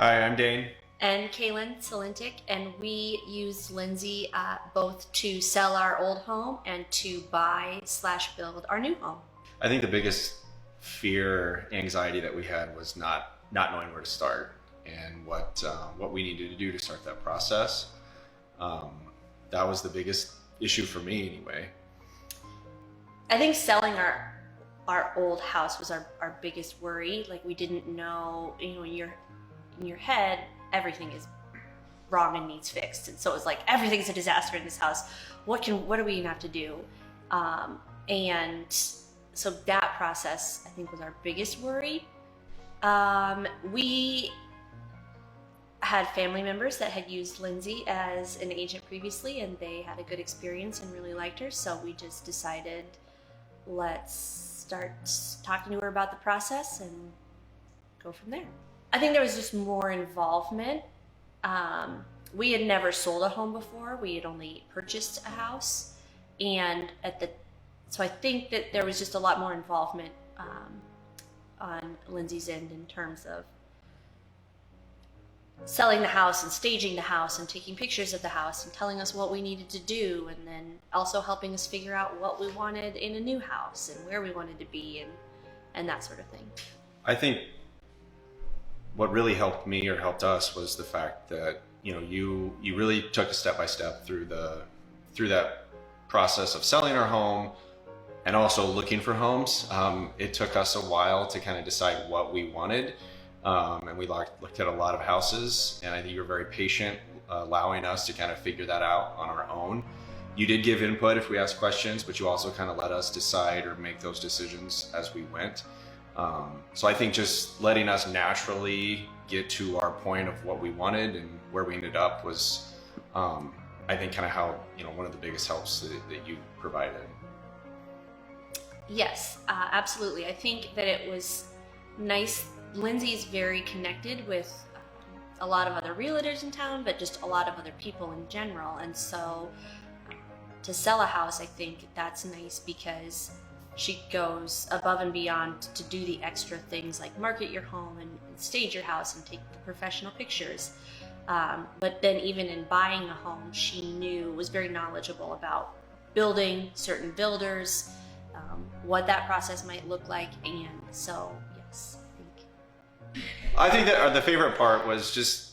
Hi, I'm Dane. And Kaitlyn, Sulentics, and we used Lindsey both to sell our old home and to buy/build our new home. I think the biggest fear, anxiety that we had was not knowing where to start and what we needed to do to start that process. That was the biggest issue for me anyway. I think selling our old house was our biggest worry. Like, we didn't know, in your head, everything is wrong and needs fixed. And so it was like, everything's a disaster in this house. What do we even have to do? And so that process, I think, was our biggest worry. We had family members that had used Lindsey as an agent previously, and they had a good experience and really liked her. So we just decided, let's start talking to her about the process and go from there. I think there was just more involvement. We had never sold a home before. We had only purchased a house. And so I think that there was just a lot more involvement on Lindsey's end in terms of selling the house and staging the house and taking pictures of the house and telling us what we needed to do, and then also helping us figure out what we wanted in a new house and where we wanted to be and that sort of thing. I think what really helped me or helped us was the fact that you really took a step by step through that process of selling our home and also looking for homes. It took us a while to kind of decide what we wanted, and we looked at a lot of houses, and I think you were very patient, allowing us to kind of figure that out on our own. You did give input if we asked questions, but you also kind of let us decide or make those decisions as we went. So I think just letting us naturally get to our point of what we wanted and where we ended up was, I think, kind of how, one of the biggest helps that you provided. Yes, absolutely. I think that it was nice. Lindsey's very connected with a lot of other realtors in town, but just a lot of other people in general. And so to sell a house, I think that's nice because she goes above and beyond to do the extra things like market your home and stage your house and take the professional pictures. But then even in buying a home, she was very knowledgeable about building, certain builders, what that process might look like. And so, yes, I think that the favorite part was just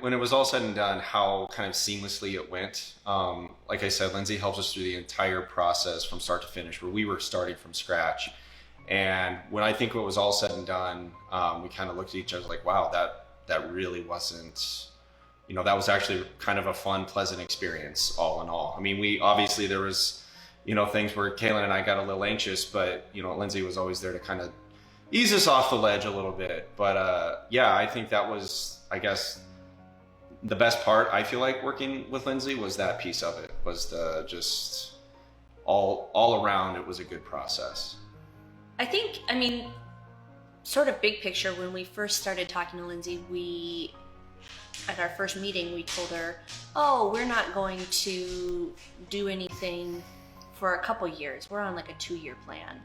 when it was all said and done, how kind of seamlessly it went. Like I said, Lindsey helps us through the entire process from start to finish, where we were starting from scratch. And when I think it was all said and done, we kind of looked at each other like, wow, that really wasn't, that was actually kind of a fun, pleasant experience all in all. I mean, obviously there was, things where Kaitlyn and I got a little anxious, but, Lindsey was always there to kind of ease us off the ledge a little bit. But yeah, I think that was, I guess, the best part. I feel like working with Lindsey was that piece of it, was the just all around, it was a good process. I think, sort of big picture, when we first started talking to Lindsey, at our first meeting, we told her, oh, we're not going to do anything for a couple years. We're on like a 2-year plan.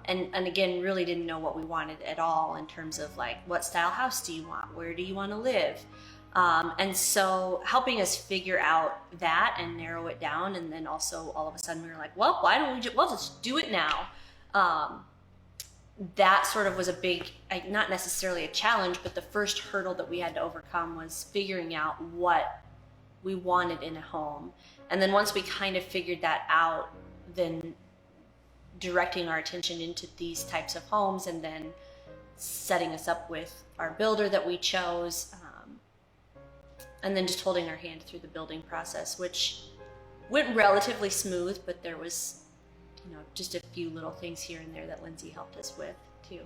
And again, really didn't know what we wanted at all in terms of like, what style house do you want? Where do you want to live? And so helping us figure out that and narrow it down. And then also all of a sudden we were like, well, why don't we just do it now? That sort of was a big, not necessarily a challenge, but the first hurdle that we had to overcome was figuring out what we wanted in a home. And then once we kind of figured that out, then directing our attention into these types of homes, and then setting us up with our builder that we chose, and then just holding our hand through the building process, which went relatively smooth, but there was just a few little things here and there that Lindsey helped us with too.